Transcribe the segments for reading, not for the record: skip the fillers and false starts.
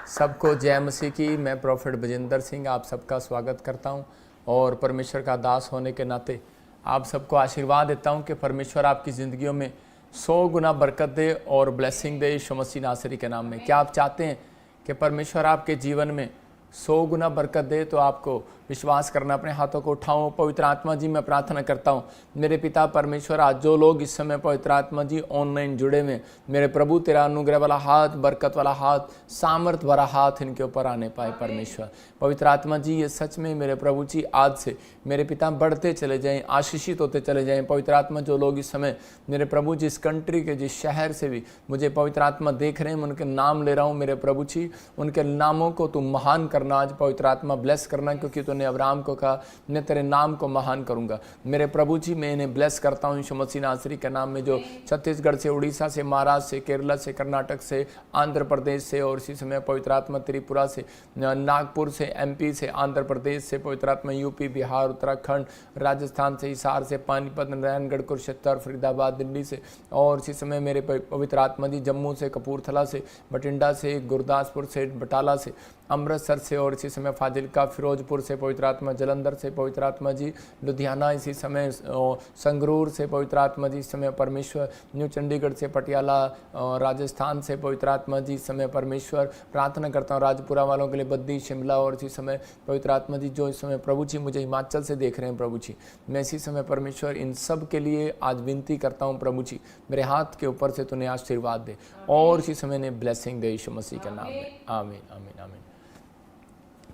सबको जय मसीह की। मैं प्रोफेट बजिंदर सिंह आप सबका स्वागत करता हूं और परमेश्वर का दास होने के नाते आप सबको आशीर्वाद देता हूं कि परमेश्वर आपकी ज़िंदगियों में 100 गुना बरकत दे और ब्लेसिंग दे यीशु मसीह नासरी के नाम में। क्या आप चाहते हैं कि परमेश्वर आपके जीवन में 100 गुना बरकत दे? तो आपको विश्वास करना, अपने हाथों को उठाऊं। पवित्र आत्मा जी, मैं प्रार्थना करता हूं मेरे पिता परमेश्वर, आज जो लोग इस समय पवित्र आत्मा जी ऑनलाइन जुड़े हुए, मेरे प्रभु तेरा अनुग्रह वाला हाथ, बरकत वाला हाथ, सामर्थ भरा हाथ इनके ऊपर आने पाए परमेश्वर। पवित्र आत्मा जी, ये सच में मेरे प्रभु जी आज से मेरे पिता बढ़ते चले जाएं, आशीषित होते चले जाएं। पवित्र आत्मा, जो लोग इस समय मेरे प्रभु जिस कंट्री के, जिस शहर से भी मुझे पवित्र आत्मा देख रहे हैं, मैं उनके नाम ले रहा हूँ मेरे प्रभु जी। उनके नामों को तुम महान करना, आज पवित्र आत्मा ब्लेस करना, क्योंकि तूने अब्राहम को कहा मैं तेरे नाम को महान करूंगा। मेरे प्रभु जी, मैं इन्हें ब्लेस करता हूँ यीशु मसीह नासरी के नाम में, जो छत्तीसगढ़ से, उड़ीसा से, महाराष्ट्र से, केरला से, कर्नाटक से, आंध्र प्रदेश से और इसी समय पवित्र आत्मा त्रिपुरा से, नागपुर से, एमपी से, आंध्र प्रदेश से, पवित्र आत्मा यूपी, बिहार, उत्तराखंड, राजस्थान से, हिसार से, पानीपत, नारायणगढ़, कुरुक्षेत्र, फरीदाबाद, दिल्ली से और इसी समय मेरे पवित्र आत्मा जी जम्मू से, कपूरथला से, बठिंडा से, गुरदासपुर से, बटाला से, अमृतसर से और इसी समय फाजिलका, फिरोजपुर से पवित्र आत्मा, जलंधर से पवित्र आत्मा जी, लुधियाना इसी समय, संगरूर से पवित्र आत्मा जी इस समय परमेश्वर, न्यू चंडीगढ़ से, पटियाला, राजस्थान से पवित्र आत्मा जी इस समय परमेश्वर। प्रार्थना करता हूँ राजपुरा वालों के लिए, बद्दी, शिमला और इसी समय पवित्र आत्मा जी जो इस समय प्रभु जी मुझे हिमाचल से देख रहे हैं प्रभु जी, मैं इसी समय परमेश्वर इन सब के लिए आज विनती करता हूँ प्रभु जी, मेरे हाथ के ऊपर से तूने आशीर्वाद दे और इसी समय ने ब्लेसिंग दे यीशु मसीह के नाम में। आमीन आमीन आमीन।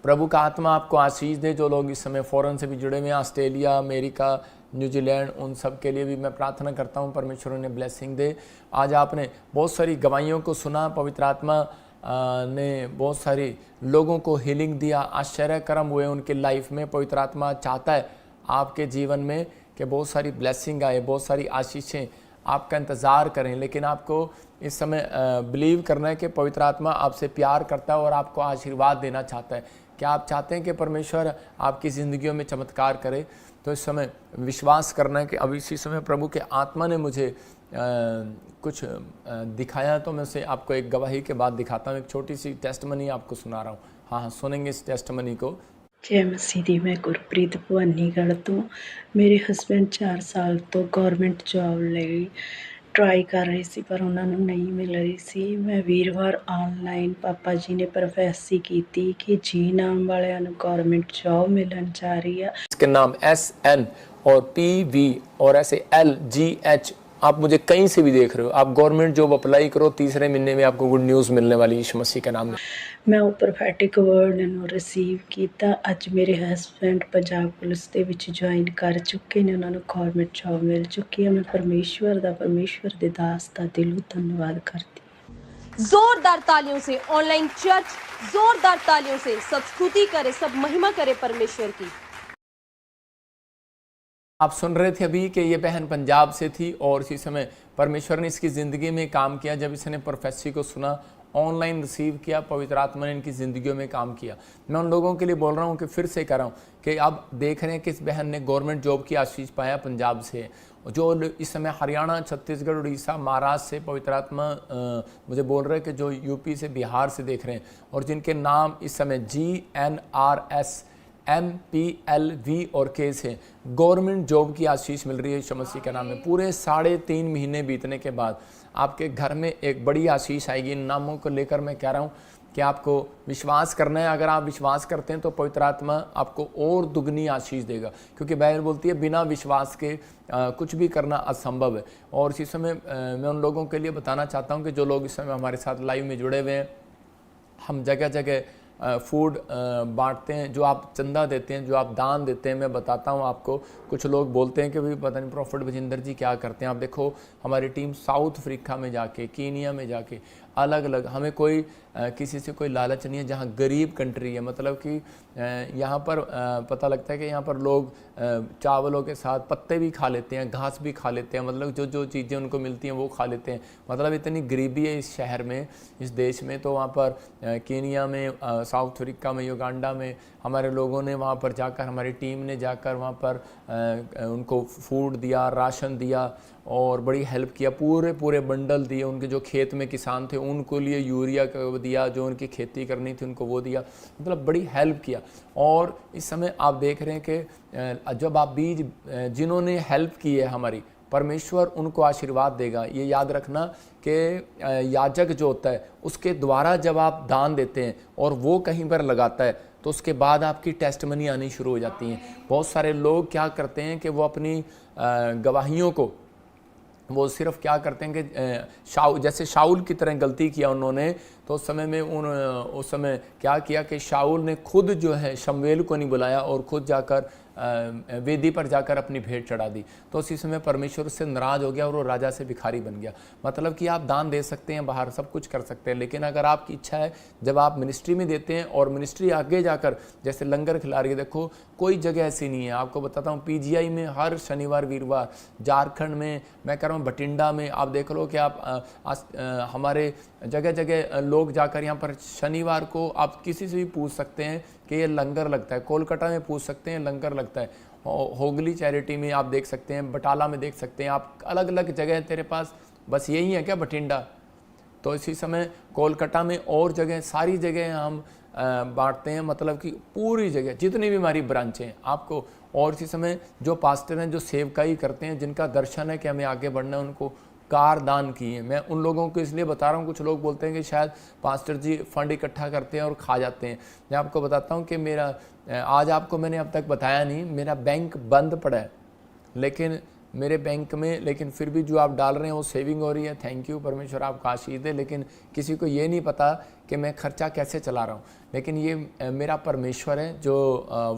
प्रभु का आत्मा आपको आशीष दे। जो लोग इस समय फ़ॉरेन से भी जुड़े हुए हैं, ऑस्ट्रेलिया, अमेरिका, न्यूजीलैंड, उन सब के लिए भी मैं प्रार्थना करता हूं परमेश्वर उन्हें ब्लेसिंग दे। आज आपने बहुत सारी गवाहियों को सुना, पवित्र आत्मा ने बहुत सारी लोगों को हीलिंग दिया, आश्चर्य कर्म हुए उनके लाइफ में। पवित्र आत्मा चाहता है आपके जीवन में कि बहुत सारी ब्लेसिंग आए, बहुत सारी आशीषें आपका इंतज़ार करें, लेकिन आपको इस समय बिलीव करना है कि पवित्र आत्मा आपसे प्यार करता है और आपको आशीर्वाद देना चाहता है। क्या आप चाहते हैं कि परमेश्वर आपकी ज़िंदगियों में चमत्कार करे? तो इस समय विश्वास करना है कि अभी इसी समय प्रभु के आत्मा ने मुझे कुछ दिखाया, तो मैं उसे आपको एक गवाही के बाद दिखाता हूँ। एक छोटी सी टेस्टमनी आपको सुना रहा हूँ। हाँ, सुनेंगे इस टेस्टमनी को। जय मसीह दी। मैं गुरप्रीत भवानीगढ़ ਤੋਂ ਮੇਰੇ ਹਸਬੈਂਡ 4 ਸਾਲ ਤੋਂ ਗਵਰਨਮੈਂਟ ਜੌਬ ਲਈ ਟਰਾਈ ਕਰ ਰਹੇ ਸੀ, ਪਰ ਉਹਨਾਂ ਨੂੰ ਨਹੀਂ ਮਿਲ ਰਹੀ ਸੀ। ਮੈਂ ਵੀਰਵਾਰ ਆਨਲਾਈਨ ਪਾਪਾ ਜੀ ਨੇ ਪ੍ਰੋਫੈਸੀ ਕੀਤੀ कि जी नाम ਵਾਲਿਆਂ ਨੂੰ ਗਵਰਨਮੈਂਟ ਜੌਬ ਮਿਲਣ ਜਾ ਰਹੀ ਆ। इसके नाम SN और PV और ऐसे LGH, आप मुझे कहीं से भी देख रहे हो, आप गवर्नमेंट जॉब अप्लाई करो, तीसरे महीने में आपको गुड न्यूज़ मिलने वाली यीशु मसीह के नाम में। मैं ਉਹ ਪ੍ਰੋਫੈਟਿਕ ਵਰਡ ਨੂੰ ਰਿਸੀਵ ਕੀਤਾ। ਅੱਜ ਮੇਰੇ ਹਸਬੈਂਡ ਪੰਜਾਬ ਪੁਲਿਸ ਦੇ ਵਿੱਚ ਜੁਆਇਨ ਕਰ ਚੁੱਕੇ ਨੇ, ਉਹਨਾਂ ਨੂੰ ਗਵਰਨਮੈਂਟ ਜੌਬ ਮਿਲ ਚੁੱਕੀ ਹੈ। ਮੈਂ ਪਰਮੇਸ਼ਵਰ ਦੇ ਦਾਸ ਦਾ ਦਿਲੋਂ ਧੰਨਵਾਦ ਕਰਦੀ। जोरदार तालियों से ऑनलाइन चर्च, जोरदार तालियों से सब स्तुति करे, सब महिमा करे परमेश्वर की। आप सुन रहे थे अभी कि ये बहन पंजाब से थी और इसी समय परमेश्वर ने इसकी ज़िंदगी में काम किया। जब इसने प्रोफेसी को सुना, ऑनलाइन रिसीव किया, पवित्र आत्मा ने इनकी ज़िंदगियों में काम किया। मैं उन लोगों के लिए बोल रहा हूँ कि फिर से कह रहा हूँ कि अब देख रहे हैं कि इस बहन ने गवर्नमेंट जॉब की आशीष पाया पंजाब से। जो इस समय हरियाणा, छत्तीसगढ़, उड़ीसा, महाराष्ट्र से पवित्र आत्मा मुझे बोल रहे हैं कि जो यूपी से, बिहार से देख रहे हैं और जिनके नाम इस समय GNRS, MPLV और K से गवर्नमेंट जॉब की आशीष मिल रही है यीशु मसीह के नाम में। पूरे 3.5 महीने बीतने के बाद आपके घर में एक बड़ी आशीष आएगी। इन नामों को लेकर मैं कह रहा हूँ कि आपको विश्वास करना है। अगर आप विश्वास करते हैं तो पवित्र आत्मा आपको और दुगनी आशीष देगा, क्योंकि बाइबल बोलती है बिना विश्वास के कुछ भी करना असंभव है। और इसी समय मैं उन लोगों के लिए बताना चाहता हूँ कि जो लोग इस समय हमारे साथ लाइव में जुड़े हुए हैं, हम जगह जगह फूड बांटते हैं। जो आप चंदा देते हैं, जो आप दान देते हैं, मैं बताता हूं आपको। कुछ लोग बोलते हैं कि भाई पता नहीं प्रॉफिट बजिंदर जी क्या करते हैं। आप देखो, हमारी टीम साउथ अफ्रीका में जाके, कीनिया में जाके, अलग अलग, हमें कोई किसी से कोई लालच नहीं है। जहाँ गरीब कंट्री है, मतलब कि यहाँ पर पता लगता है कि यहाँ पर लोग चावलों के साथ पत्ते भी खा लेते हैं, घास भी खा लेते हैं, मतलब जो जो चीज़ें उनको मिलती हैं वो खा लेते हैं। मतलब इतनी गरीबी है इस शहर में, इस देश में। तो वहाँ पर कीनिया में, साउथ अफ्रीका में, युगांडा में हमारे लोगों ने वहाँ पर जाकर, हमारी टीम ने जाकर वहाँ पर उनको फूड दिया, राशन दिया और बड़ी हेल्प किया, पूरे पूरे बंडल दिए, उनके जो खेत में किसान थे उनको लिए यूरिया का दिया, जो उनकी खेती करनी थी उनको वो दिया, मतलब बड़ी हेल्प किया। और इस समय आप देख रहे हैं कि जब आप बीज जिन्होंने हेल्प की है हमारी, परमेश्वर उनको आशीर्वाद देगा। ये याद रखना कि याजक जो होता है उसके द्वारा जब आप दान देते हैं और वो कहीं पर लगाता है तो उसके बाद आपकी टेस्टमनी आनी शुरू हो जाती हैं। बहुत सारे लोग क्या करते हैं कि वो अपनी गवाहियों को वो सिर्फ क्या करते हैं कि जैसे शाऊल की तरह गलती किया उन्होंने, तो उस समय में उस समय क्या किया कि शाऊल ने खुद जो है शमूएल को नहीं बुलाया और खुद जाकर वेदी पर जाकर अपनी भेंट चढ़ा दी। तो उसी समय परमेश्वर उससे नाराज हो गया और वो राजा से भिखारी बन गया। मतलब कि आप दान दे सकते हैं, बाहर सब कुछ कर सकते हैं, लेकिन अगर आपकी इच्छा है, जब आप मिनिस्ट्री में देते हैं और मिनिस्ट्री आगे जाकर जैसे लंगर खिला रही है, देखो कोई जगह ऐसी नहीं है। आपको बताता हूँ पीजीआई में हर शनिवार वीरवार, झारखंड में मैं कह रहा हूँ बठिंडा में आप देख लो कि आप हमारे जगह जगह लोग जाकर यहाँ पर शनिवार को आप किसी से भी पूछ सकते हैं कि ये लंगर लगता है। कोलकाता में पूछ सकते हैं लंगर लगता है, होगली चैरिटी में आप देख सकते हैं, बटाला में देख सकते हैं, आप अलग अलग जगह तेरे पास बस यही है क्या बठिंडा? तो इसी समय कोलकाता में और जगह सारी जगह हम बांटते हैं, मतलब कि पूरी जगह जितनी भी हमारी ब्रांचें हैं आपको। और इसी समय जो पास्टर हैं जो सेवकाई करते हैं, जिनका दर्शन है कि हमें आगे बढ़ना है, उनको कार दान किए। मैं उन लोगों को इसलिए बता रहा हूँ, कुछ लोग बोलते हैं कि शायद पास्टर जी फंड इकट्ठा करते हैं और खा जाते हैं। मैं आपको बताता हूँ कि मेरा आज आपको मैंने अब तक बताया नहीं, मेरा बैंक बंद पड़ा है, लेकिन मेरे बैंक में लेकिन फिर भी जो आप डाल रहे हैं वो सेविंग हो रही है। थैंक यू, परमेश्वर आपको आशीष दे। लेकिन किसी को ये नहीं पता कि मैं खर्चा कैसे चला रहा हूँ, लेकिन ये मेरा परमेश्वर है जो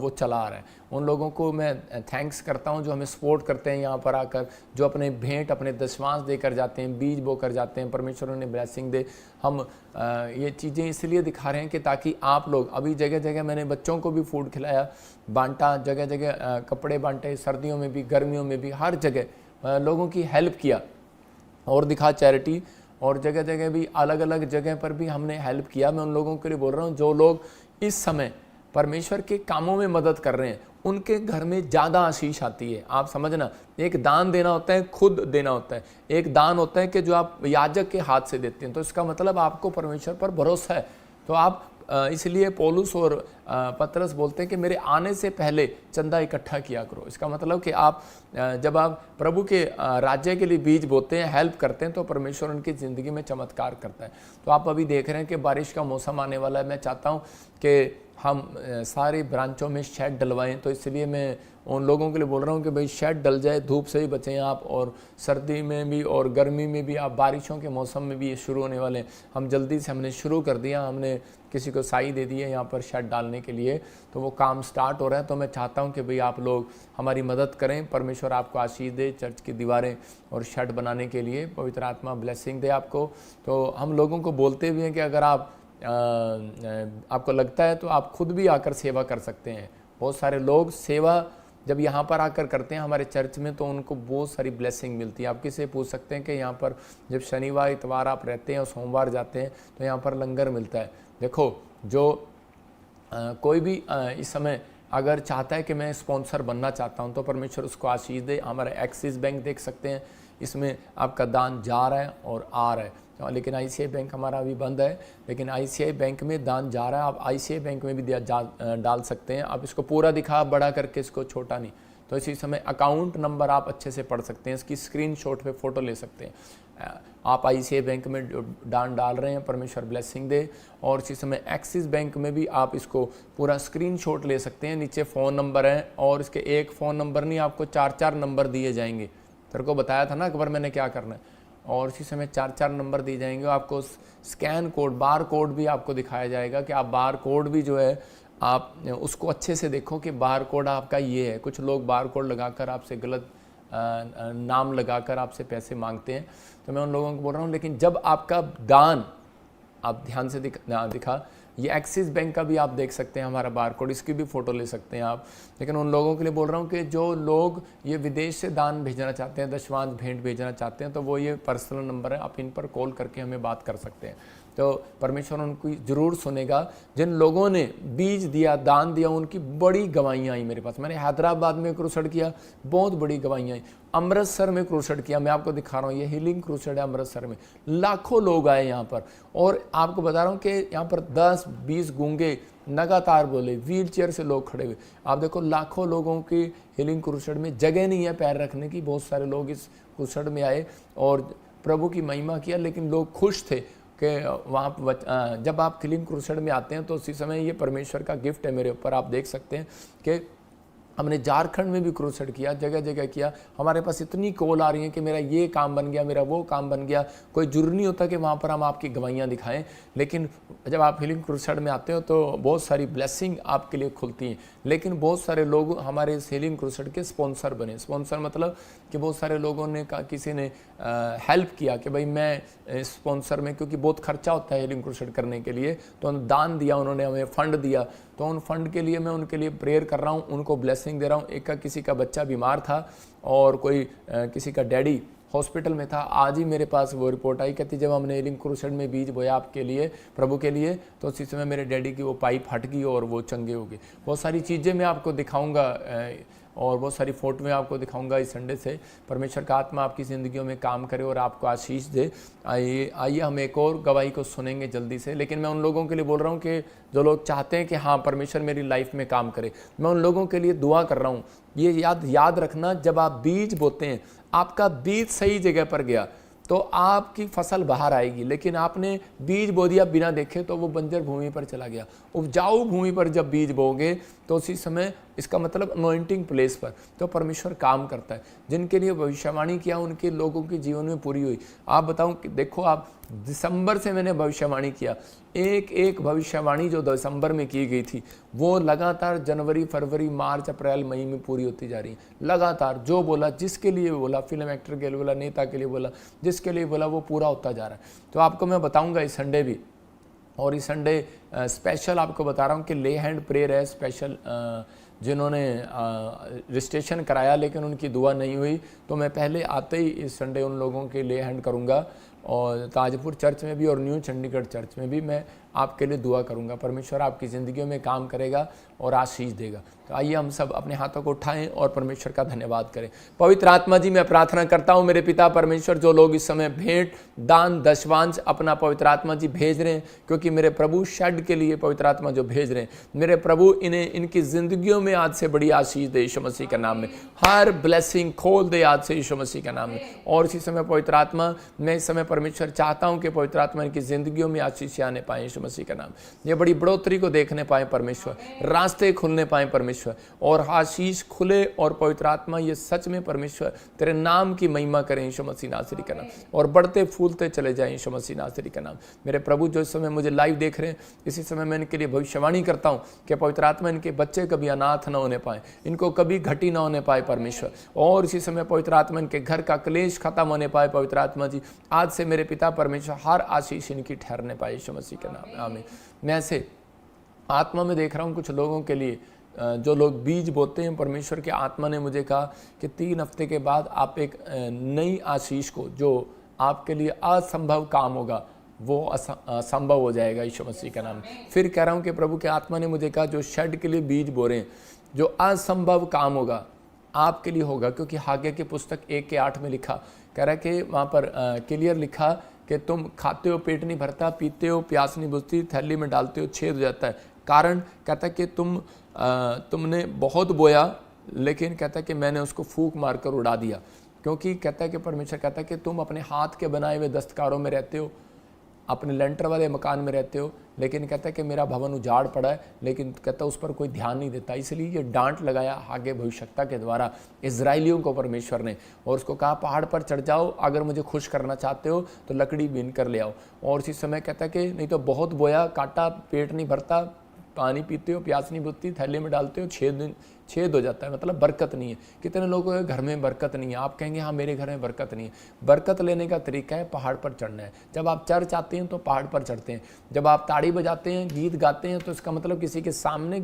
वो चला रहा है। उन लोगों को मैं थैंक्स करता हूँ जो हमें सपोर्ट करते हैं यहाँ पर आकर, जो अपने भेंट अपने दशमांश देकर जाते हैं, बीज बो कर जाते हैं। परमेश्वर उन्हें ब्लेसिंग दे। हम ये चीज़ें इसलिए दिखा रहे हैं कि ताकि आप लोग, अभी जगह जगह मैंने बच्चों को भी फूड खिलाया, बांटा, जगह जगह कपड़े बांटे, सर्दियों में भी गर्मियों में भी हर जगह लोगों की हेल्प किया और दिखा चैरिटी। और जगह जगह भी अलग अलग जगह पर भी हमने हेल्प किया। मैं उन लोगों के लिए बोल रहा हूँ जो लोग इस समय परमेश्वर के कामों में मदद कर रहे हैं, उनके घर में ज़्यादा आशीष आती है। आप समझना, एक दान देना होता है, खुद देना होता है। एक दान होता है कि जो आप याजक के हाथ से देते हैं, तो इसका मतलब आपको परमेश्वर पर भरोसा है। तो आप इसलिए पौलुस और पतरस बोलते हैं कि मेरे आने से पहले चंदा इकट्ठा किया करो। इसका मतलब कि आप जब आप प्रभु के राज्य के लिए बीज बोते हैं, हेल्प करते हैं, तो परमेश्वर उनकी ज़िंदगी में चमत्कार करता है। तो आप अभी देख रहे हैं कि बारिश का मौसम आने वाला है। मैं चाहता हूँ कि हम सारी ब्रांचों में शेड डलवाएं, तो इसलिए मैं उन लोगों के लिए बोल रहा हूँ कि भाई शेड डल जाए, धूप से ही बचें आप, और सर्दी में भी और गर्मी में भी आप, बारिशों के मौसम में भी ये शुरू होने वाले हैं। हम जल्दी से हमने शुरू कर दिया, हमने किसी को साई दे दी है यहाँ पर शेड डालने के लिए, तो वो काम स्टार्ट हो रहा है। तो मैं चाहता हूँ कि भाई आप लोग हमारी मदद करें, परमेश्वर आपको आशीष दे, चर्च की दीवारें और शेड बनाने के लिए पवित्र आत्मा ब्लेसिंग दे आपको। तो हम लोगों को बोलते भी हैं कि अगर आपको लगता है तो आप खुद भी आकर सेवा कर सकते हैं। बहुत सारे लोग सेवा जब यहाँ पर आकर करते हैं हमारे चर्च में, तो उनको बहुत सारी ब्लेसिंग मिलती है। आप किसी से पूछ सकते हैं कि यहाँ पर जब शनिवार इतवार आप रहते हैं और सोमवार जाते हैं तो यहाँ पर लंगर मिलता है। देखो, जो कोई भी इस समय अगर चाहता है कि मैं स्पॉन्सर बनना चाहता हूँ, तो परमेश्वर उसको आशीष दे। हमारा एक्सिस बैंक देख सकते हैं, इसमें आपका दान जा रहा है और आ रहा है। लेकिन आईसीआई बैंक हमारा अभी बंद है, लेकिन आईसीआई बैंक में दान जा रहा है। आप आईसीआई बैंक में भी डाल सकते हैं। आप इसको पूरा दिखा, बड़ा करके, इसको छोटा नहीं। तो इसी समय अकाउंट नंबर आप अच्छे से पढ़ सकते हैं, इसकी स्क्रीनशॉट पे फ़ोटो ले सकते हैं। आप आईसीआई बैंक में दान डाल रहे हैं, परमेश्वर ब्लेसिंग दे। और इसी समय एक्सिस बैंक में भी आप इसको पूरा स्क्रीनशॉट ले सकते हैं। नीचे फ़ोन नंबर है, और इसके एक फ़ोन नंबर नहीं, आपको 4-4 नंबर दिए जाएंगे। तेरे को बताया था ना अकबर मैंने क्या करना है। और इसी समय 4-4 नंबर दिए जाएंगे। आपको स्कैन कोड, बार कोड भी आपको दिखाया जाएगा कि आप बार कोड भी जो है आप उसको अच्छे से देखो कि बार कोड आपका ये है। कुछ लोग बार कोड लगाकर आपसे गलत नाम लगाकर आपसे पैसे मांगते हैं, तो मैं उन लोगों को बोल रहा हूँ, लेकिन जब आपका दान आप ध्यान से दिखा, ये एक्सिस बैंक का भी आप देख सकते हैं हमारा बार कोड, इसकी भी फ़ोटो ले सकते हैं आप। लेकिन उन लोगों के लिए बोल रहा हूँ कि जो लोग ये विदेश से दान भेजना चाहते हैं, दशमांश भेंट भेजना चाहते हैं, तो वो ये पर्सनल नंबर है, आप इन पर कॉल करके हमें बात कर सकते हैं। तो परमेश्वर उनको ज़रूर सुनेगा। जिन लोगों ने बीज दिया, दान दिया, उनकी बड़ी गवाहियाँ आई मेरे पास। मैंने हैदराबाद में क्रूसेड किया, बहुत बड़ी गवाहियाँ आई। अमृतसर में क्रूसेड किया, मैं आपको दिखा रहा हूँ, ये हीलिंग क्रूसेड है अमृतसर में। लाखों लोग आए यहाँ पर, और आपको बता रहा हूँ कि यहाँ पर 10-20 गूंगे लगातार बोले, व्हील चेयर से लोग खड़े हुए। आप देखो लाखों लोगों की हीलिंग क्रूसेड में जगह नहीं है पैर रखने की। बहुत सारे लोग इस क्रूसेड में आए और प्रभु की महिमा किया, लेकिन लोग खुश थे कि वहाँ जब आप हीलिंग क्रूसेड में आते हैं तो उसी समय ये परमेश्वर का गिफ्ट है मेरे ऊपर। आप देख सकते हैं कि हमने झारखंड में भी क्रूसेड किया, जगह जगह किया। हमारे पास इतनी कॉल आ रही है कि मेरा ये काम बन गया, मेरा वो काम बन गया। कोई जरूरी नहीं होता कि वहाँ पर हम आपकी गवाहियाँ दिखाएं, लेकिन जब आप हीलिंग क्रूसेड में आते हो तो बहुत सारी ब्लेसिंग आपके लिए खुलती हैं। लेकिन बहुत सारे लोग हमारे इस हीलिंग क्रूसेड के स्पॉन्सर बने। स्पॉन्सर मतलब कि बहुत सारे लोगों ने कहा, किसी ने हेल्प किया कि भाई मैं स्पॉन्सर में, क्योंकि बहुत खर्चा होता है हीलिंग क्रूसेड करने के लिए, तो दान दिया, उन्होंने हमें फंड दिया। तो उन फंड के लिए मैं उनके लिए प्रेयर कर रहा हूँ, उनको ब्लेसिंग दे रहा हूँ। किसी का बच्चा बीमार था और कोई किसी का डैडी हॉस्पिटल में था। आज ही मेरे पास वो रिपोर्ट आई, कहती जब हमने हीलिंग क्रूसेड में बीज बोया आपके लिए, प्रभु के लिए, तो उसी समय मेरे डैडी की वो पाइप हट गई और वो चंगे हो गए। बहुत सारी चीज़ें मैं आपको दिखाऊंगा और बहुत सारी फोटो में आपको दिखाऊंगा इस संडे से। परमेश्वर का आत्मा आपकी ज़िंदगियों में काम करे और आपको आशीष दे। आइए हम एक और गवाही को सुनेंगे जल्दी से। लेकिन मैं उन लोगों के लिए बोल रहा हूँ कि जो लोग चाहते हैं कि हाँ परमेश्वर मेरी लाइफ में काम करे, मैं उन लोगों के लिए दुआ कर रहा हूँ। ये याद रखना, जब आप बीज बोते हैं, आपका बीज सही जगह पर गया तो आपकी फसल बाहर आएगी। लेकिन आपने बीज बो दिया बिना देखे तो वो बंजर भूमि पर चला गया। उपजाऊ भूमि पर जब बीज बोगे तो उसी समय, इसका मतलब अनॉइंटिंग प्लेस पर, तो परमेश्वर काम करता है। जिनके लिए भविष्यवाणी किया उनके लोगों के जीवन में पूरी हुई। आप बताऊं कि देखो, आप दिसंबर से मैंने भविष्यवाणी किया, एक भविष्यवाणी जो दिसंबर में की गई थी वो लगातार जनवरी, फरवरी, मार्च, अप्रैल, मई में पूरी होती जा रही है। लगातार जो बोला, जिसके लिए बोला, फिल्म एक्टर के लिए बोला, नेता के लिए बोला, जिसके लिए बोला, वो पूरा होता जा रहा है। तो आपको मैं बताऊंगा इस संडे भी, और इस संडे स्पेशल आपको बता रहा हूँ कि ले हैंड प्रेयर है स्पेशल। जिन्होंने रजिस्ट्रेशन कराया लेकिन उनकी दुआ नहीं हुई, तो मैं पहले आते ही इस संडे उन लोगों के ले हैंड करूँगा। और ताजपुर चर्च में भी और न्यू चंडीगढ़ चर्च में भी मैं आपके लिए दुआ करूंगा। परमेश्वर आपकी ज़िंदगियों में काम करेगा और आशीष देगा। तो आइए हम सब अपने हाथों को उठाएं और परमेश्वर का धन्यवाद करें। पवित्र आत्मा जी, मैं प्रार्थना करता हूं मेरे पिता परमेश्वर, जो लोग इस समय भेंट, दान, दशवांश अपना पवित्र आत्मा जी भेज रहे हैं, क्योंकि मेरे प्रभु शेड के लिए पवित्र आत्मा जो भेज रहे हैं, मेरे प्रभु इन्हें इनकी ज़िंदगियों में आज से बड़ी आशीष दे यीशु मसीह के नाम में। हर ब्लेसिंग खोल दे आज से यीशु मसीह के नाम में। और इसी समय पवित्र आत्मा, मैं इस समय परमेश्वर चाहता हूं कि पवित्र आत्मा इनकी ज़िंदगियों में आशीष आने पाए यीशु मसीह का नाम। ये बड़ी बढ़ोतरी को देखने पाए परमेश्वर, रास्ते खुलने पाए परमेश्वर, और आशीष खुले, और पवित्र आत्मा ये सच में परमेश्वर तेरे नाम की महिमा करें यीशु मसीह नासरी का नाम, और बढ़ते फूलते चले जाएं यीशु मसीह नासरी का नाम। मेरे प्रभु जो इस समय मुझे लाइव देख रहे हैं, इसी समय मैं इनके लिए भविष्यवाणी करता हूँ कि पवित्र आत्मा इनके बच्चे कभी अनाथ न होने पाए, इनको कभी घटी न होने पाए परमेश्वर। और इसी समय पवित्र आत्मा इनके घर का क्लेश खत्म होने पाए पवित्र आत्मा जी। आज से मेरे पिता परमेश्वर हर आशीष इनकी ठहरने पाए यीशु मसीह के नाम में, आमीन। मैं ऐसे आत्मा में देख रहा हूँ कुछ लोगों के लिए, जो लोग बीज बोते हैं, परमेश्वर के आत्मा ने मुझे कहा कि 3 हफ्ते के बाद आप एक नई आशीष को, जो आपके लिए असंभव काम होगा, वो असंभव हो जाएगा यीशु मसीह का नाम। फिर कह रहा हूँ कि प्रभु के आत्मा ने मुझे कहा, जो शेड के लिए बीज बो रहे हैं, जो असंभव काम होगा आपके लिए होगा। क्योंकि हागे की पुस्तक 1:8 में लिखा, कह रहा है कि वहाँ पर क्लियर लिखा कि तुम खाते हो पेट नहीं भरता, पीते हो प्यास नहीं बुझती, थैली में डालते हो छेद हो जाता है। कारण कहता है कि तुमने बहुत बोया, लेकिन कहता है कि मैंने उसको फूंक मारकर उड़ा दिया। क्योंकि कहता है कि परमेश्वर कहता है कि तुम अपने हाथ के बनाए हुए दस्तकारों में रहते हो, अपने लेंटर वाले मकान में रहते हो, लेकिन कहता है कि मेरा भवन उजाड़ पड़ा है, लेकिन कहता है उस पर कोई ध्यान नहीं देता। इसलिए ये डांट लगाया हागे भविष्यवक्ता के द्वारा इजराइलियों को परमेश्वर ने, और उसको कहा पहाड़ पर चढ़ जाओ, अगर मुझे खुश करना चाहते हो तो लकड़ी बीन कर ले आओ। और इसी समय कहता है कि नहीं तो बहुत बोया, काटा, पेट नहीं भरता, पानी पीते हो प्यास नहीं बुझती, थैले में डालते हो छेद हो जाता है, मतलब बरकत नहीं है। कितने लोगों के घर में बरकत नहीं है। आप कहेंगे हाँ मेरे घर में बरकत नहीं है। बरकत लेने का तरीका है पहाड़ पर चढ़ना है। जब आप चर्च आते हैं तो पहाड़ पर चढ़ते हैं। जब आप ताड़ी बजाते हैं, गीत गाते हैं, तो इसका मतलब किसी के सामने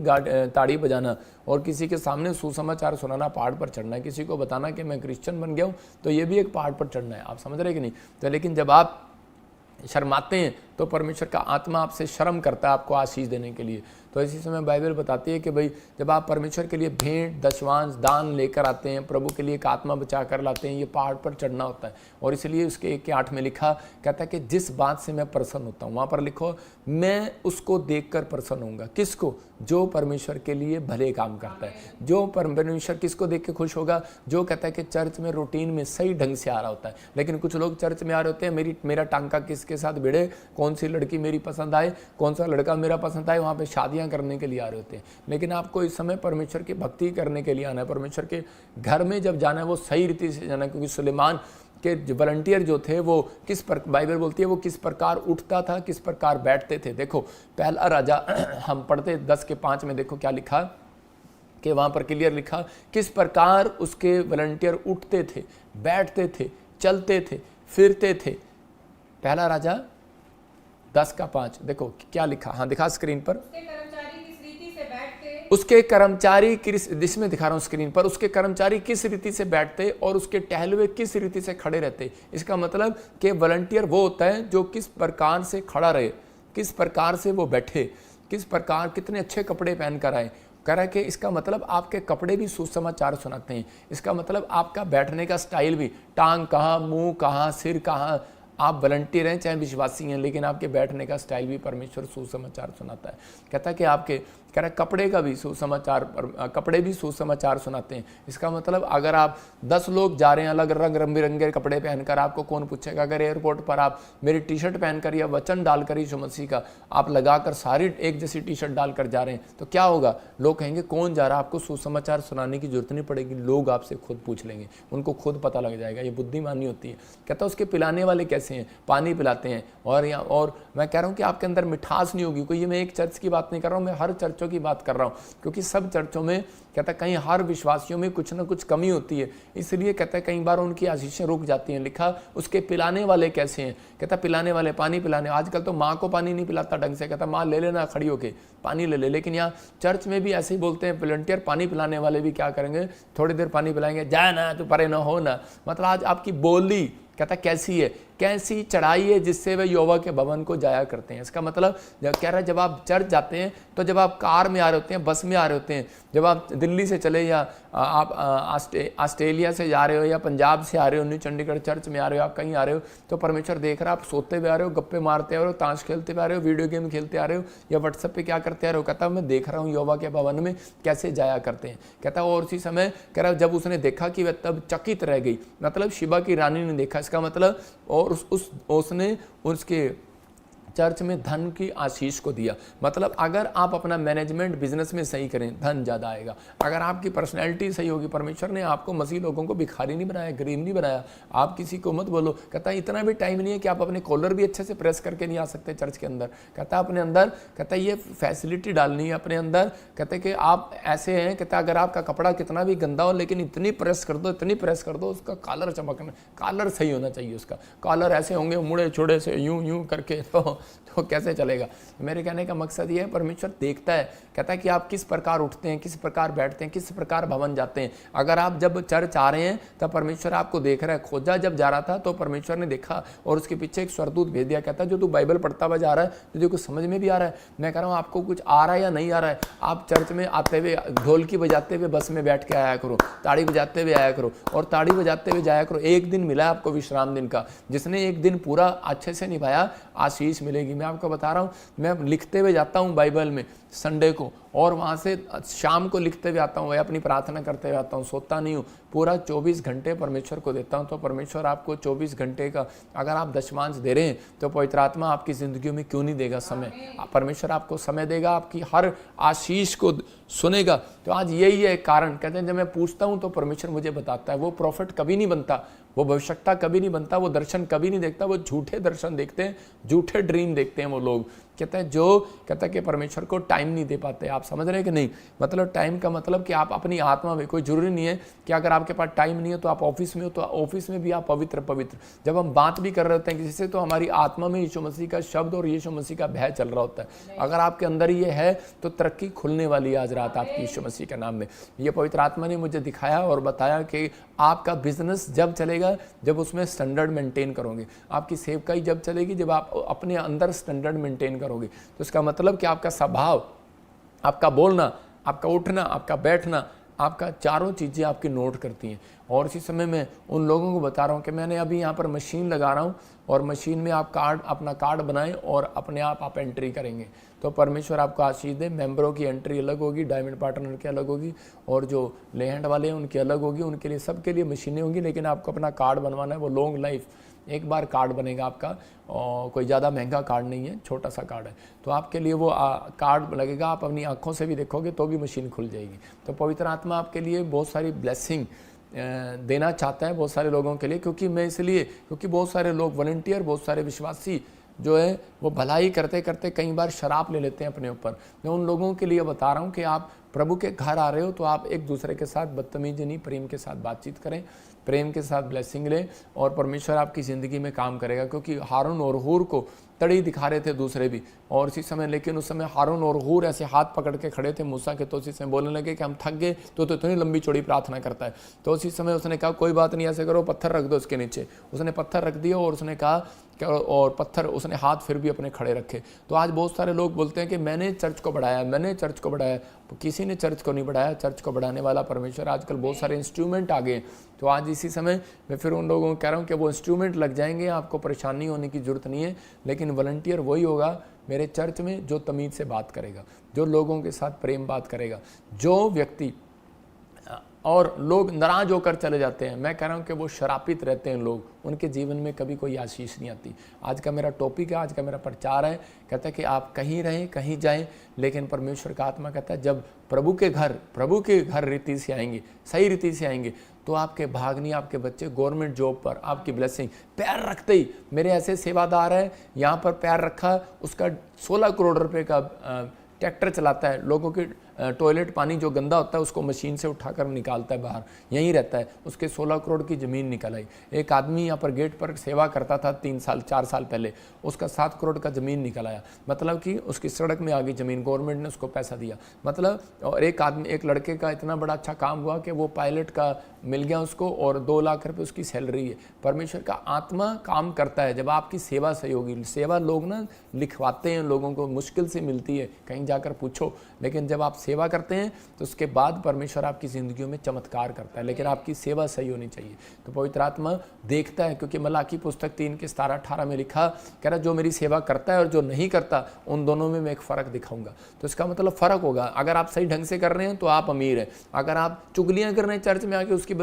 ताड़ी बजाना और किसी के सामने सुसमाचार सुनाना पहाड़ पर चढ़ना है। किसी को बताना कि मैं क्रिश्चियन बन गया हूँ, तो ये भी एक पहाड़ पर चढ़ना है। आप समझ रहे कि नहीं? तो लेकिन जब आप शर्माते हैं तो परमेश्वर का आत्मा आपसे शर्म करता है आपको आशीष देने के लिए। तो इसी समय बाइबल बताती है कि भाई जब आप परमेश्वर के लिए भेंट, दशवांश, दान लेकर आते हैं, प्रभु के लिए एक आत्मा बचा कर लाते हैं, ये पहाड़ पर चढ़ना होता है। और इसलिए उसके 1:8 में लिखा, कहता है कि जिस बात से मैं प्रसन्न होता हूँ, वहाँ पर लिखो मैं उसको देखकर प्रसन्न होऊंगा। किसको? जो परमेश्वर के लिए भले काम करता है। जो परमेश्वर किसको देख के खुश होगा? जो कहता है कि चर्च में रूटीन में सही ढंग से आ रहा होता है। लेकिन कुछ लोग चर्च में आ रहे होते हैं, मेरा टांका किसके साथ भिड़े, कौन सी लड़की मेरी पसंद आए, कौन सा लड़का मेरा पसंद आए, वहाँ पे शादियाँ करने के लिए आ रहे होते हैं। लेकिन आपको इस समय परमेश्वर की भक्ति करने के लिए आना है, परमेश्वर के घर में जब जाना है वो सही रीति से जाना है। क्योंकि सुलेमान के वॉलंटियर जो थे वो बाइबल बोलती है वो किस प्रकार उठता था, किस प्रकार बैठते थे। देखो पहला राजा हम पढ़ते 10:5 में, देखो क्या लिखा कि वहाँ पर क्लियर लिखा किस प्रकार उसके वॉलंटियर उठते थे, बैठते थे, चलते थे, फिरते थे। पहला राजा 10:5 देखो क्या लिखा, हाँ दिखा स्क्रीन पर। उसके कर्मचारी जिसमें दिखा रहा हूं स्क्रीन पर, उसके कर्मचारी किस रीति से बैठते और उसके टहलुए किस रीति से खड़े रहते। इसका मतलब कि वॉलंटियर वो होता है जो किस प्रकार से खड़ा रहे, किस प्रकार से वो बैठे, किस प्रकार कितने अच्छे कपड़े पहन कर आए। कह रहा है कि इसका मतलब आपके कपड़े भी सुसमाचार सुनाते हैं। इसका मतलब आपका बैठने का स्टाइल भी, टांग कहाँ, मुंह कहाँ, सिर कहाँ, आप वॉलंटियर हैं चाहे विश्वासी हैं, लेकिन आपके बैठने का स्टाइल भी परमेश्वर सुसमाचार सुनाता है। कहता है कि आपके कह रहा है कपड़े का भी सुसमाचार, कपड़े भी सुसमाचार सुनाते हैं। इसका मतलब अगर आप 10 लोग जा रहे हैं अलग रंग बिरंगे कपड़े पहनकर, आपको कौन पूछेगा? अगर एयरपोर्ट पर आप मेरी टी-शर्ट पहनकर या वचन डालकर यीशु मसीह का आप लगाकर सारी एक जैसी टी-शर्ट डालकर जा रहे हैं तो क्या होगा? लोग कहेंगे कौन जा रहा है? आपको सुसमाचार सुनाने की जरूरत नहीं पड़ेगी, लोग आपसे खुद पूछ लेंगे, उनको खुद पता लग जाएगा। ये बुद्धिमानी होती है। कहता है उसके पिलाने वाले कैसे हैं? पानी पिलाते हैं। और मैं कह रहा हूँ कि आपके अंदर मिठास नहीं होगी। कोई ये मैं एक चर्च की बात नहीं कर रहा हूँ, मैं हर चर्चों की बात कर रहा हूँ, क्योंकि सब चर्चों में कहता है कहीं हर विश्वासियों में कुछ ना कुछ कमी होती है, इसलिए कहता है कई बार उनकी आशीषें रुक जाती हैं। लिखा उसके पिलाने वाले कैसे हैं? कहता पिलाने वाले, पानी पिलाने। आजकल तो माँ को पानी नहीं पिलाता ढंग से, कहता माँ ले लेना खड़ी होके पानी ले ले। लेकिन यहाँ चर्च में भी ऐसे ही बोलते हैं, वॉलंटियर पानी पिलाने वाले भी क्या करेंगे? थोड़ी देर पानी पिलाएंगे, जाए ना तू परे ना हो ना। मतलब आज आपकी बोली कहता कैसी है, कैसी चढ़ाई है जिससे वे यहोवा के भवन को जाया करते हैं। इसका मतलब कह रहा है जब आप चर्च जाते हैं तो जब आप कार में आ रहे होते हैं, बस में आ रहे होते हैं, जब आप दिल्ली से चले या आप ऑस्ट्रेलिया से जा रहे हो या पंजाब से आ रहे हो, न्यू चंडीगढ़ चर्च में आ रहे हो, आप कहीं आ रहे हो तो परमेश्वर देख रहा है। आप सोते हुए आ रहे हो, गप्पे मारते आ रहे हो, ताश खेलते हुए आ रहे हो, वीडियो गेम खेलते आ रहे हो या व्हाट्सएप पे क्या करते आ रहे हो। कहता मैं देख रहा हूँ यहोवा के भवन में कैसे जाया करते हैं। कहता और उसी समय कह रहा जब उसने देखा कि वह तब चकित रह गई, मतलब शिबा की रानी ने देखा। इसका मतलब और उसने उसके चर्च में धन की आशीष को दिया। मतलब अगर आप अपना मैनेजमेंट बिजनेस में सही करें, धन ज़्यादा आएगा। अगर आपकी पर्सनैलिटी सही होगी, परमेश्वर ने आपको मसीह लोगों को भिखारी नहीं बनाया, गरीब नहीं बनाया। आप किसी को मत बोलो। कहता है इतना भी टाइम नहीं है कि आप अपने कॉलर भी अच्छे से प्रेस करके नहीं आ सकते चर्च के अंदर। कहता है अपने अंदर, कहता है ये फैसिलिटी डालनी है अपने अंदर। कहते कि आप ऐसे हैं, कहता अगर आपका कपड़ा कितना भी गंदा हो लेकिन इतनी प्रेस कर दो, इतनी प्रेस कर दो, उसका कॉलर चमकना, कॉलर सही होना चाहिए। उसका कॉलर ऐसे होंगे मुड़े छोड़े से यूं करके तो कैसे चलेगा। मेरे कहने का मकसद ये है परमेश्वर देखता है, कहता है कि आप किस प्रकार उठते हैं, किस प्रकार बैठते हैं, किस प्रकार भवन जाते हैं। अगर आप जब चर्च आ रहे हैं तब परमेश्वर आपको देख रहा है। खोजा जब जा रहा था तो परमेश्वर ने देखा और उसके पीछे एक स्वर्गदूत भेज दिया। कहता है जो तू बाइबल पढ़ता हुआ जा रहा है तुझे कुछ समझ में भी आ रहा है। मैं कह रहा हूँ आपको कुछ आ रहा है या नहीं आ रहा है। आप चर्च में आते हुए ढोलकी बजाते हुए बस में बैठ के आया करो, ताड़ी बजाते हुए आया करो और ताड़ी बजाते हुए जाया करो। एक दिन मिला आपको विश्राम दिन का, जिसने एक दिन पूरा अच्छे से निभाया आशीष मिलेगी। मैं आपको बता रहा हूँ, मैं लिखते हुए जाता हूँ बाइबल में संडे को और वहाँ से शाम को लिखते हुए आता हूँ, वह अपनी प्रार्थना करते हुए आता हूँ, सोता नहीं हूँ। पूरा 24 घंटे परमेश्वर को देता हूँ। तो परमेश्वर आपको 24 घंटे का अगर आप दशमांश दे रहे हैं तो पवित्र आत्मा आपकी ज़िंदगी में क्यों नहीं देगा समय। परमेश्वर आपको समय देगा, आपकी हर आशीष को सुनेगा। तो आज यही है कारण। कहते हैं जब मैं पूछता हूँ तो परमेश्वर मुझे बताता है। वो प्रॉफिट कभी नहीं बनता, वो भविष्यता कभी नहीं बनता, वो दर्शन कभी नहीं देखता। वो झूठे दर्शन देखते हैं, झूठे ड्रीम देखते हैं वो लोग। कहता है कि परमेश्वर को टाइम नहीं दे पाते। आप समझ रहे हैं कि नहीं? मतलब टाइम का मतलब कि आप अपनी आत्मा में, कोई जरूरी नहीं है कि अगर आपके पास टाइम नहीं है तो आप ऑफिस में हो, तो ऑफिस में भी आप पवित्र जब हम बात भी कर रहे होते हैं किसी से, तो हमारी आत्मा में यीशु मसीह का शब्द और यीशु मसीह का भय चल रहा होता है। अगर आपके अंदर ये है तो तरक्की खुलने वाली है आज रात आपकी यीशु मसीह के नाम में। ये पवित्र आत्मा ने मुझे दिखाया और बताया कि आपका बिजनेस जब चलेगा जब उसमें स्टैंडर्ड मेंटेन करोगे, आपकी सेवकाई जब चलेगी जब आप अपने अंदर स्टैंडर्ड मेंटेन करोगे। तो इसका मतलब कि आपका स्वभाव, आपका बोलना, आपका उठना, आपका बैठना, आपका चारों चीज़ें आपकी नोट करती हैं। और इसी समय मैं उन लोगों को बता रहा हूँ कि मैंने अभी यहाँ पर मशीन लगा रहा हूँ और मशीन में आप अपना कार्ड बनाएं और अपने आप एंट्री करेंगे तो परमेश्वर आपको आशीष दे। मेंबरों की एंट्री अलग होगी, डायमंड पार्टनर की अलग होगी, और जो लेहैंड वाले हैं उनकी अलग होगी। उनके लिए, सबके लिए मशीनें होंगी, लेकिन आपको अपना कार्ड बनवाना है। वो लॉन्ग लाइफ एक बार कार्ड बनेगा आपका, और कोई ज़्यादा महंगा कार्ड नहीं है, छोटा सा कार्ड है। तो आपके लिए वो कार्ड लगेगा, आप अपनी आँखों से भी देखोगे तो भी मशीन खुल जाएगी। तो पवित्र आत्मा आपके लिए बहुत सारी ब्लेसिंग देना चाहता है बहुत सारे लोगों के लिए, क्योंकि बहुत सारे लोग वॉलंटियर, बहुत सारे विश्वासी जो है वो भलाई करते करते कई बार शराब ले लेते हैं अपने ऊपर। मैं उन लोगों के लिए बता रहा हूँ कि आप प्रभु के घर आ रहे हो तो आप एक दूसरे के साथ बदतमीजी नहीं, प्रेम के साथ बातचीत करें, प्रेम के साथ ब्लेसिंग लें, और परमेश्वर आपकी ज़िंदगी में काम करेगा। क्योंकि हारून और हूर को तड़ी दिखा रहे थे दूसरे भी, और इसी समय, लेकिन उस समय हारून और हूर ऐसे हाथ पकड़ के खड़े थे मूसा के। तो उसी समय बोलने लगे कि हम थक गए, तो इतनी लंबी चौड़ी प्रार्थना करता है। तो उसी समय उसने कहा कोई बात नहीं, ऐसे करो, पत्थर रख दो उसके नीचे। उसने पत्थर रख दिया और उसने कहा और पत्थर, उसने हाथ फिर भी अपने खड़े रखे। तो आज बहुत सारे लोग बोलते हैं कि मैंने चर्च को बढ़ाया, किसी ने चर्च को नहीं बढ़ाया। चर्च को बढ़ाने वाला परमेश्वर। आजकल बहुत सारे इंस्ट्रूमेंट आ गए। तो आज इसी समय मैं फिर उन लोगों को कह रहा हूँ कि वो इंस्ट्रूमेंट लग जाएंगे, आपको परेशानी होने की जरूरत नहीं है। लेकिन वॉलंटियर वही होगा मेरे चर्च में जो तमीज़ से बात करेगा, जो लोगों के साथ प्रेम बात करेगा। जो व्यक्ति, और लोग नाराज होकर चले जाते हैं, मैं कह रहा हूँ कि वो शरापित रहते हैं लोग, उनके जीवन में कभी कोई आशीष नहीं आती। आज का मेरा टॉपिक है, आज का मेरा प्रचार है, कहता है कि आप कहीं रहें, कहीं जाएं, लेकिन परमेश्वर का आत्मा कहता है जब प्रभु के घर रीति से आएंगे, सही रीति से आएंगे, तो आपके भाग नहीं, आपके बच्चे गवर्नमेंट जॉब पर, आपकी ब्लेसिंग पैर रखते ही। मेरे ऐसे सेवादार है, यहाँ पर पैर रखा, उसका 16 करोड़ रुपए का ट्रैक्टर चलाता है, लोगों के टॉयलेट पानी जो गंदा होता है उसको मशीन से उठाकर निकालता है बाहर, यहीं रहता है। उसके 16 करोड़ की ज़मीन निकल आई। एक आदमी यहाँ पर गेट पर सेवा करता था 4 साल पहले, उसका 7 करोड़ का ज़मीन निकल आया। मतलब कि उसकी सड़क में आ गई ज़मीन, गवर्नमेंट ने उसको पैसा दिया। मतलब, और एक लड़के का इतना बड़ा अच्छा काम हुआ कि वो पायलट का मिल गया उसको, और 2 लाख रुपये उसकी सैलरी है। परमेश्वर का आत्मा काम करता है जब आपकी सेवा सही होगी। सेवा लोग ना लिखवाते हैं, लोगों को मुश्किल से मिलती है, कहीं जाकर पूछो, लेकिन जब आप सेवा करते हैं तो उसके बाद परमेश्वर आपकी ज़िंदगियों में चमत्कार करता है। लेकिन आपकी सेवा सही होनी चाहिए। तो पवित्र आत्मा देखता है, क्योंकि मलाकी पुस्तक 3 के 17-18 में लिखा, कह रहा जो मेरी सेवा करता है और जो नहीं करता, उन दोनों में मैं एक फ़र्क दिखाऊंगा। तो इसका मतलब फ़र्क होगा। अगर आप सही ढंग से कर रहे हैं तो आप अमीर हैं। अगर आप चुगलियाँ कर रहे हैं चर्च में आके, उसकी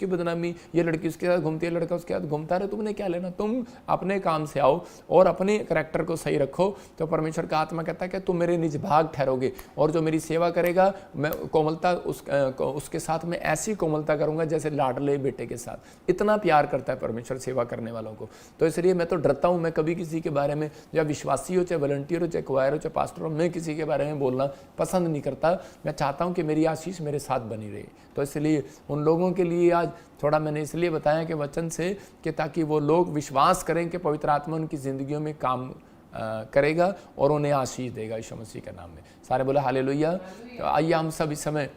बदनामी, ये लड़की उसके साथ घूमती है, लड़का उसके साथ घूमता रहे, तुमने क्या लेना? तुम अपने काम से आओ और अपने करैक्टर को सही रखो। तो परमेश्वर का आत्मा कहता है कि तुम मेरे निज भाग ठहरोगे, और जो मेरी सेवा करेगा मैं कोमलता उसके साथ में ऐसी कोमलता करूंगा जैसे लाडले बेटे के साथ। इतना प्यार करता है परमेश्वर सेवा करने वालों को। तो इसलिए मैं तो डरता हूं, मैं कभी किसी के बारे में, या विश्वासी हो, चाहे वॉलंटियर हो, चाहे क्वायर हो, चाहे पास्टर हो, मैं किसी के बारे में बोलना पसंद नहीं करता। मैं चाहता हूं कि मेरी आशीष मेरे साथ बनी रहे। तो इसलिए उन लोगों के लिए आज थोड़ा मैंने इसलिए बताया कि वचन से, कि ताकि वो लोग विश्वास करें कि पवित्र आत्मा उनकी ज़िंदगियों में काम करेगा और उन्हें आशीष देगा यीशु मसीह के नाम में। सारे बोले हालेलुया। तो आइए हम सब इस समय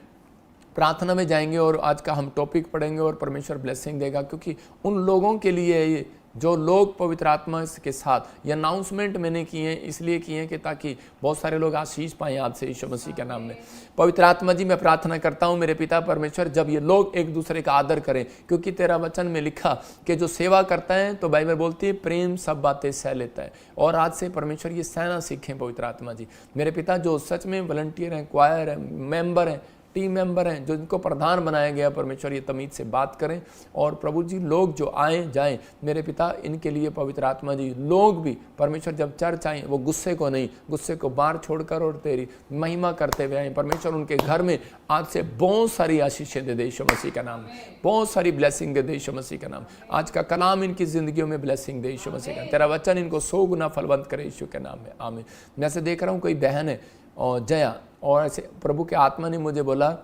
प्रार्थना में जाएंगे और आज का हम टॉपिक पढ़ेंगे और परमेश्वर ब्लेसिंग देगा, क्योंकि उन लोगों के लिए ये जो लोग पवित्र आत्मा के साथ, ये अनाउंसमेंट मैंने किए हैं, इसलिए किए हैं कि ताकि बहुत सारे लोग आशीष पाएं आपसे यीशु मसीह के नाम में। पवित्र आत्मा जी, मैं प्रार्थना करता हूं मेरे पिता परमेश्वर, जब ये लोग एक दूसरे का आदर करें, क्योंकि तेरा वचन में लिखा कि जो सेवा करता है, तो बाइबल बोलती है प्रेम सब बातें सह लेता है। और आज से परमेश्वर ये सहना सीखें पवित्र आत्मा जी। मेरे पिता जो सच में वॉलंटियर हैं, क्वायर हैं, मेंबर हैं, टीम मेंबर हैं, जो इनको प्रधान बनाया गया, परमेश्वर ये तमीज से बात करें। और प्रभु जी लोग जो आए जाएं, मेरे पिता इनके लिए पवित्र आत्मा जी लोग भी परमेश्वर जब चर्च आए वो गुस्से को नहीं, गुस्से को बाहर छोड़कर और तेरी महिमा करते हुए आए। परमेश्वर उनके घर में आज से बहुत सारी आशीषें दे दे यीशु मसीह का नाम, बहुत सारी ब्लेसिंग दे दे यीशु मसीह का नाम। आज का कलाम इनकी जिंदगियों में ब्लेसिंग दे यीशु मसीह का, तेरा वचन इनको 100 गुना फलवंत करे यीशु के नाम में, आमीन। मैं ऐसे देख रहा हूँ कोई बहन है और जया, और ऐसे प्रभु के आत्मा ने मुझे बोला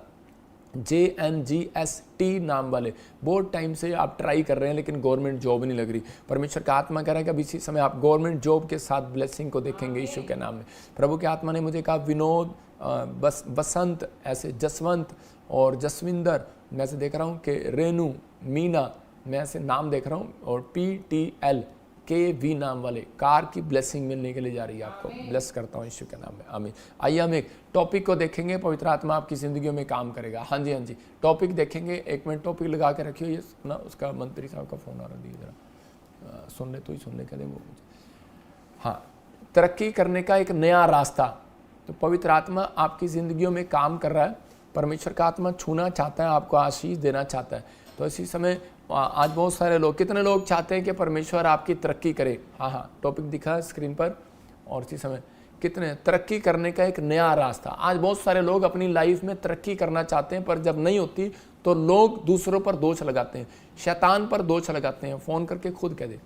JNGST नाम वाले, बहुत टाइम से आप ट्राई कर रहे हैं लेकिन गवर्नमेंट जॉब नहीं लग रही। परमेश्वर का आत्मा कह रहा है कि अब इसी समय आप गवर्नमेंट जॉब के साथ ब्लेसिंग को देखेंगे यीशु के नाम में। प्रभु के आत्मा ने मुझे कहा विनोद, बसंत, ऐसे जसवंत और जसविंदर, मैं ऐसे देख रहा हूँ कि रेनू, मीना, मैं ऐसे नाम देख रहा हूँ, और PTLKV नाम वाले कार की ब्लेसिंग मिलने के लिए जा रही है। आपको ब्लेस करता हूँ यीशु के नाम में, आमीन। आइए हम एक टॉपिक को देखेंगे, पवित्र आत्मा आपकी जिंदगियों में काम करेगा। हाँ जी, हाँ जी, टॉपिक देखेंगे। एक मिनट टॉपिक लगा के रखियो, ये ना उसका मंत्री साहब का फोन आ रहा है, जरा सुन ले, तो ही सुन ले, कह वो। हाँ, तरक्की करने का एक नया रास्ता, तो पवित्र आत्मा आपकी जिंदगियों में काम कर रहा है। परमेश्वर का आत्मा छूना चाहता है, आपको आशीष देना चाहता है। तो इसी समय आज बहुत सारे लोग, कितने लोग चाहते हैं कि परमेश्वर आपकी तरक्की करे? हाँ हाँ, टॉपिक दिखा है स्क्रीन पर। और इसी समय कितने तरक्की करने का एक नया रास्ता, आज बहुत सारे लोग अपनी लाइफ में तरक्की करना चाहते हैं, पर जब नहीं होती तो लोग दूसरों पर दोष लगाते हैं, शैतान पर दोष लगाते हैं, फ़ोन करके खुद कह दे,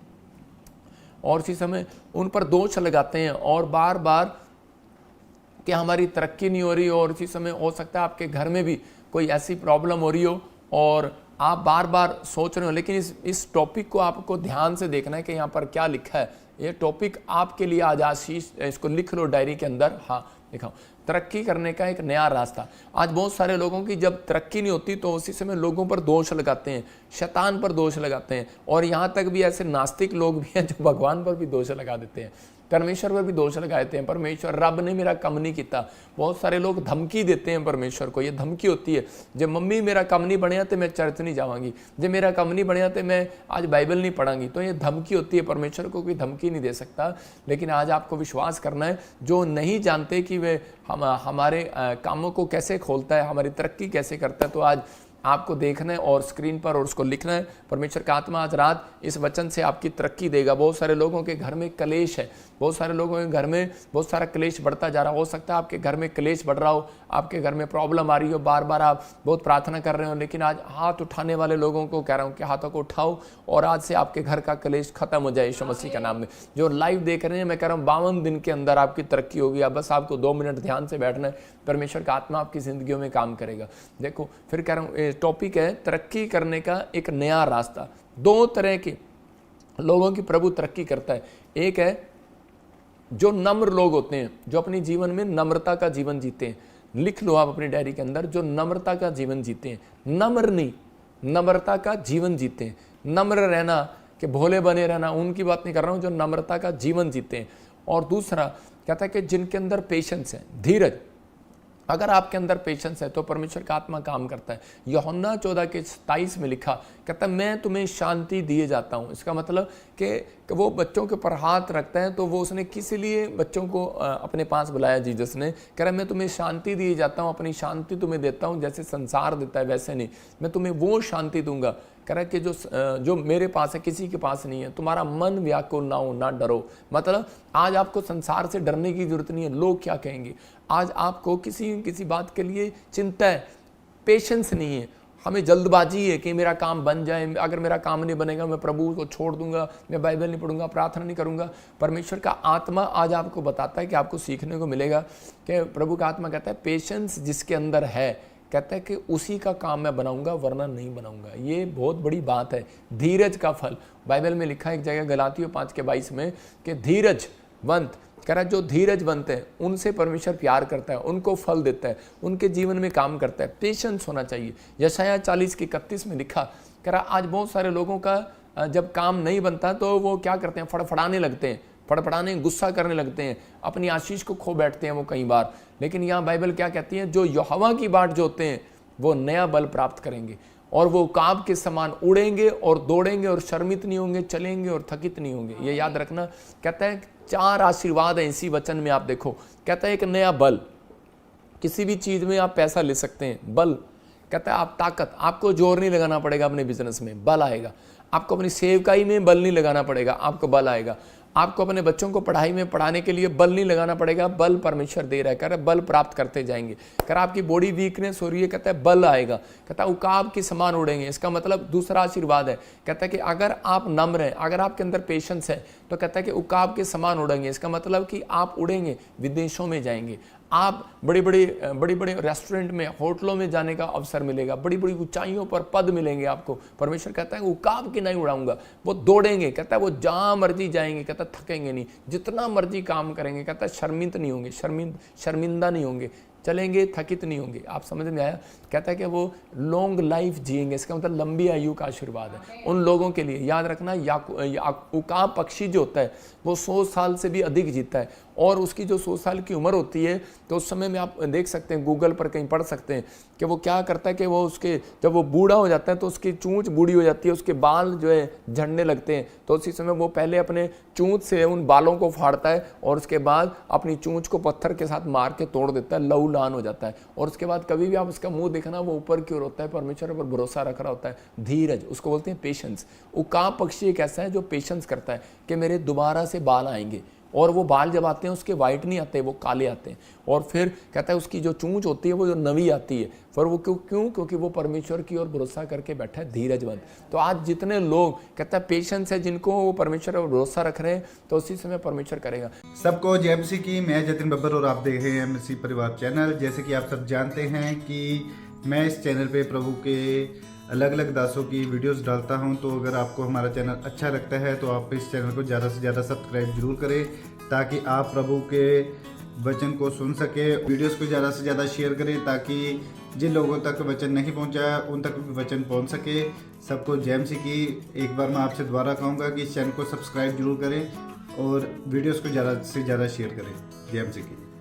और इसी समय उन पर दोष लगाते हैं और बार बार कि हमारी तरक्की नहीं हो रही। और इसी समय हो सकता है आपके घर में भी कोई ऐसी प्रॉब्लम हो रही हो और आप बार बार सोच रहे हो, लेकिन इस टॉपिक को आपको ध्यान से देखना है कि यहाँ पर क्या लिखा है। ये टॉपिक आपके लिए आज आशीष, इसको लिख लो डायरी के अंदर। हाँ, दिखाओ, तरक्की करने का एक नया रास्ता। आज बहुत सारे लोगों की जब तरक्की नहीं होती तो उसी समय लोगों पर दोष लगाते हैं, शैतान पर दोष लगाते हैं, और यहाँ तक भी ऐसे नास्तिक लोग भी हैं जो भगवान पर भी दोष लगा देते हैं, परमेश्वर पर भी दोष लगाते हैं। परमेश्वर रब ने मेरा कम नहीं किया। बहुत सारे लोग धमकी देते हैं परमेश्वर को, ये धमकी होती है, जब मम्मी मेरा कम नहीं बढ़िया तो मैं चर्च नहीं जावांगी, जब मेरा कम नहीं बढ़िया तो मैं आज बाइबल नहीं पढ़ांगी। तो ये धमकी होती है, परमेश्वर को कोई धमकी नहीं दे सकता। लेकिन आज आपको विश्वास करना है, जो नहीं जानते कि वे हमारे कामों को कैसे खोलता है, हमारी तरक्की कैसे करता है, तो आज आपको देखना है और स्क्रीन पर और उसको लिखना है। परमेश्वर का आत्मा आज रात इस वचन से आपकी तरक्की देगा। बहुत सारे लोगों के घर में कलेश है, बहुत सारे लोगों के घर में बहुत सारा क्लेश बढ़ता जा रहा हो सकता है आपके घर में क्लेश बढ़ रहा हो, आपके घर में प्रॉब्लम आ रही हो, बार बार आप बहुत प्रार्थना कर रहे हो, लेकिन आज हाथ उठाने वाले लोगों को कह रहा हूँ कि हाथों को उठाओ और आज से आपके घर का क्लेश खत्म हो जाए यीशु मसीह के नाम में। जो लाइव देख रहे हैं, मैं कह रहा हूँ 52 दिन के अंदर आपकी तरक्की होगी। अब बस आपको 2 मिनट ध्यान से बैठना है, परमेश्वर का आत्मा आपकी जिंदगियों में काम करेगा। देखो, फिर कह रहा हूँ टॉपिक है तरक्की करने का एक नया रास्ता। 2 तरह के लोगों की प्रभु तरक्की करता है। एक है जो नम्र लोग होते हैं, जो अपने जीवन में नम्रता का जीवन जीते हैं। लिख लो आप अपनी डायरी के अंदर, जो नम्रता का जीवन जीते हैं, नम्र नहीं, नम्रता का जीवन जीते हैं। नम्र रहना कि भोले बने रहना, उनकी बात नहीं कर रहा हूँ, जो नम्रता का जीवन जीते हैं। और दूसरा कहता है कि जिनके अंदर पेशेंस है, धीरज। अगर आपके अंदर पेशेंस है तो परमेश्वर का आत्मा काम करता है। यूहन्ना 14:27 में लिखा, कहता है मैं तुम्हें शांति दिए जाता हूँ। इसका मतलब कि वो बच्चों के ऊपर हाथ रखता है, तो वो उसने किस लिए बच्चों को अपने पास बुलाया जीसस ने, कह रहा है मैं तुम्हें शांति दिए जाता हूँ, अपनी शांति तुम्हें देता हूँ, जैसे संसार देता है वैसे नहीं, मैं तुम्हें वो शांति दूंगा। कह रहा है कि जो मेरे पास है किसी के पास नहीं है। तुम्हारा मन व्याकुल ना हो, ना डरो। मतलब आज आपको संसार से डरने की जरूरत नहीं है, लोग क्या कहेंगे। आज आपको किसी बात के लिए चिंता है, पेशेंस नहीं है, हमें जल्दबाजी है कि मेरा काम बन जाए, अगर मेरा काम नहीं बनेगा मैं प्रभु को छोड़ दूंगा, मैं बाइबल नहीं पढ़ूंगा, प्रार्थना नहीं करूंगा। परमेश्वर का आत्मा आज आपको बताता है कि आपको सीखने को मिलेगा कि प्रभु का आत्मा कहता है पेशेंस जिसके अंदर है, कहता है कि उसी का काम मैं बनाऊंगा, वरना नहीं बनाऊंगा। ये बहुत बड़ी बात है। धीरज का फल बाइबल में लिखा है एक जगह गलातियों 5:22 में कि धीरजवंत, कह रहा है जो धीरजवंत है उनसे परमेश्वर प्यार करता है, उनको फल देता है, उनके जीवन में काम करता है। पेशेंस होना चाहिए। यशायाह 40:31 में लिखा, कह रहा आज बहुत सारे लोगों का जब काम नहीं बनता तो वो क्या करते हैं, फड़फड़ाने लगते हैं, फड़फड़ाने गुस्सा करने लगते हैं, अपनी आशीष को खो बैठते हैं वो कई बार। लेकिन यहाँ बाइबल क्या कहती है, जो यहोवा की बाट जोते हैं वो नया बल प्राप्त करेंगे और वो काब के समान उड़ेंगे और दौड़ेंगे और शर्मित नहीं होंगे, चलेंगे और थकित नहीं होंगे। ये याद रखना। कहता है 4 आशीर्वाद है इसी वचन में, आप देखो। कहता है एक नया बल, किसी भी चीज़ में आप पैसा ले सकते हैं। बल कहता है आप ताकत, आपको जोर नहीं लगाना पड़ेगा अपने बिजनेस में, बल आएगा। आपको अपनी सेवकाई में बल नहीं लगाना पड़ेगा, आपको बल आएगा। आपको अपने बच्चों को पढ़ाई में पढ़ाने के लिए बल नहीं लगाना पड़ेगा, बल परमेश्वर दे रहा है। कह रहा है बल प्राप्त करते जाएंगे। कह रहा आपकी बॉडी वीकनेस हो रही है, कहता है बल आएगा। कहता है उकाब के समान उड़ेंगे। इसका मतलब दूसरा आशीर्वाद है, कहता है कि अगर आप नम्र हैं, अगर आपके अंदर पेशेंस है, तो कहता है कि उकाब के समान उड़ेंगे। इसका मतलब कि आप उड़ेंगे, विदेशों में जाएंगे, आप बड़े बड़े रेस्टोरेंट में, होटलों में जाने का अवसर मिलेगा, बड़ी बड़ी ऊंचाइयों पर पद मिलेंगे आपको। परमेश्वर कहता है उकाब के नहीं उड़ाऊंगा। वो दौड़ेंगे, कहता है वो जहां मर्जी जाएंगे, कहता है थकेंगे नहीं, जितना मर्जी काम करेंगे, कहता है शर्मिंद नहीं होंगे, शर्मिंदा नहीं होंगे, चलेंगे थकित नहीं होंगे। आप समझ में आया? कहता है कि वो लॉन्ग लाइफ जिएंगे। इसका मतलब लंबी आयु का आशीर्वाद है उन लोगों के लिए। याद रखना, उकाब पक्षी जो होता है वो 100 साल से भी अधिक जीता है, और उसकी जो 100 साल की उम्र होती है तो उस समय में आप देख सकते हैं, गूगल पर कहीं पढ़ सकते हैं कि वो क्या करता है कि वो उसके जब वो बूढ़ा हो जाता है तो उसकी चूंच बूढ़ी हो जाती है, उसके बाल जो है झड़ने लगते हैं। तो उसी समय वो पहले अपने चूंच से उन बालों को फाड़ता है और उसके बाद अपनी चूंच को पत्थर के साथ मार के तोड़ देता है, लहू लहान हो जाता है। और उसके बाद कभी भी आप उसका मुंह देखना, वो ऊपर की ओर होता है, परमेश्वर पर भरोसा रख रहा होता है, धीरज, उसको बोलते हैं पेशेंस। उकाब पक्षी एक ऐसा है जो पेशेंस करता है कि मेरे दोबारा से बाल आएंगे, और वो बाल जब आते हैं उसके वाइट नहीं आते, वो काले आते हैं। और फिर कहता है उसकी जो चूंच होती है वो जो नवी आती है, पर वो क्यों? क्योंकि वो परमेश्वर की ओर भरोसा करके बैठा है, धीरजवंत। तो आज जितने लोग कहता है पेशेंस है, जिनको वो परमेश्वर पर भरोसा रख रहे हैं, तो उसी समय परमेश्वर करेगा। सबको जय मसीह की। मैं जतिन बब्बर और आप देख रहे हैं मसीह परिवार चैनल। जैसे कि आप सब जानते हैं कि मैं इस चैनल पे प्रभु के अलग अलग दासों की वीडियोस डालता हूं, तो अगर आपको हमारा चैनल अच्छा लगता है तो आप इस चैनल को ज़्यादा से ज़्यादा सब्सक्राइब जरूर करें, ताकि आप प्रभु के वचन को सुन सके। वीडियोस को ज़्यादा से ज़्यादा शेयर करें, ताकि जिन लोगों तक वचन नहीं पहुंचा उन तक भी वचन पहुंच सके। सबको जय मसीह की। एक बार मैं आपसे दोबारा कहूँगा कि इस चैनल को सब्सक्राइब जरूर करें और वीडियोस को ज़्यादा से ज़्यादा शेयर करें। जय मसीह की।